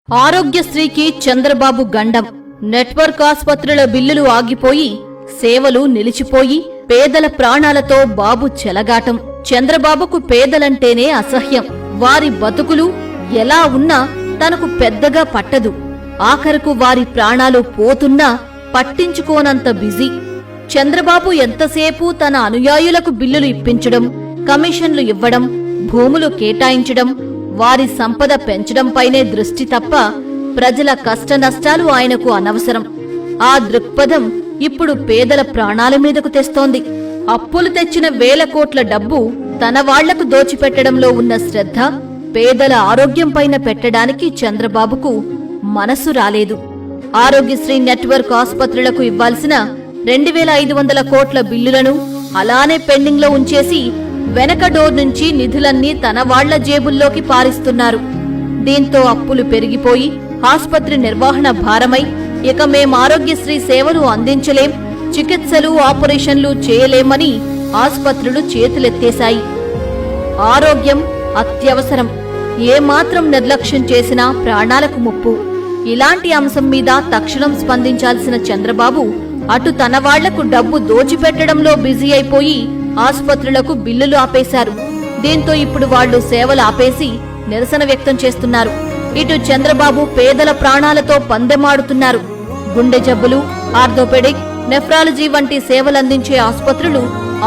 ఆరోగ్యశ్రీకి చంద్రబాబు గండం. నెట్వర్క్ ఆస్పత్రుల బిల్లులు ఆగిపోయి సేవలు నిలిచిపోయి పేదల ప్రాణాలతో బాబు చెలగాటం. చంద్రబాబుకు పేదలంటేనే అసహ్యం. వారి బతుకులు ఎలా ఉన్నా తనకు పెద్దగా పట్టదు. ఆఖరకు వారి ప్రాణాలు పోతున్నా పట్టించుకోనంత బిజీ. చంద్రబాబు ఎంతసేపు తన అనుయాయులకు బిల్లులు ఇప్పించడం, కమిషన్లు ఇవ్వడం, భూములు కేటాయించడం, వారి సంపద పెంచడంపైనే దృష్టి తప్ప ప్రజల కష్టనష్టాలు ఆయనకు అనవసరం. ఆ దృక్పథం ఇప్పుడు పేదల ప్రాణాల మీదకు తెస్తోంది. అప్పులు తెచ్చిన వేల కోట్ల డబ్బు తన వాళ్లకు దోచిపెట్టడంలో ఉన్న శ్రద్ధ పేదల ఆరోగ్యంపైన పెట్టడానికి చంద్రబాబుకు మనసు రాలేదు. ఆరోగ్యశ్రీ నెట్వర్క్ ఆస్పత్రులకు ఇవ్వాల్సిన 2500 కోట్ల బిల్లులను అలానే పెండింగ్లో ఉంచేసి వెనక డోర్ నుంచి నిధులన్నీ తన వాళ్ల జేబుల్లోకి పారిస్తున్నారు. దీంతో అప్పులు పెరిగిపోయి ఆస్పత్రి నిర్వహణ భారమై ఇక మేం ఆరోగ్యశ్రీ సేవలు అందించలేం, చికిత్సలు ఆపరేషన్లు చేయలేమని ఆస్పత్రులు చేతులెత్తేశాయి. ఆరోగ్యం అత్యవసరం. ఏమాత్రం నిర్లక్ష్యం చేసినా ప్రాణాలకు ముప్పు. ఇలాంటి అంశం మీద తక్షణం స్పందించాల్సిన చంద్రబాబు అటు తన వాళ్లకు డబ్బు దోచిపెట్టడంలో బిజీ అయిపోయి ఆస్పత్రులకు బిల్లులు ఆపేశారు. దీంతో ఇప్పుడు వాళ్లు సేవలు ఆపేసి నిరసన వ్యక్తం చేస్తున్నారు. ఇటు చంద్రబాబు పేదల ప్రాణాలతో పందెమాడుతున్నారు. గుండె జబ్బులు, ఆర్థోపెడిక్, నెఫ్రాలజీ వంటి సేవలందించే ఆస్పత్రులు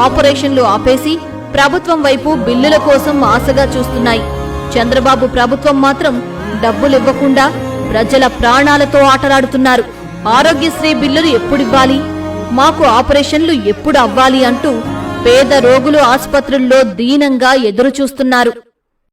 ఆపరేషన్లు ఆపేసి ప్రభుత్వం వైపు బిల్లుల కోసం ఆశగా చూస్తున్నాయి. చంద్రబాబు ప్రభుత్వం మాత్రం డబ్బులివ్వకుండా ప్రజల ప్రాణాలతో ఆటలాడుతున్నారు. ఆరోగ్యశ్రీ బిల్లులు ఎప్పుడివ్వాలి, మాకు ఆపరేషన్లు ఎప్పుడు అవ్వాలి అంటూ పేద రోగులు ఆస్పత్రుల్లో దీనంగా ఎదురుచూస్తున్నారు.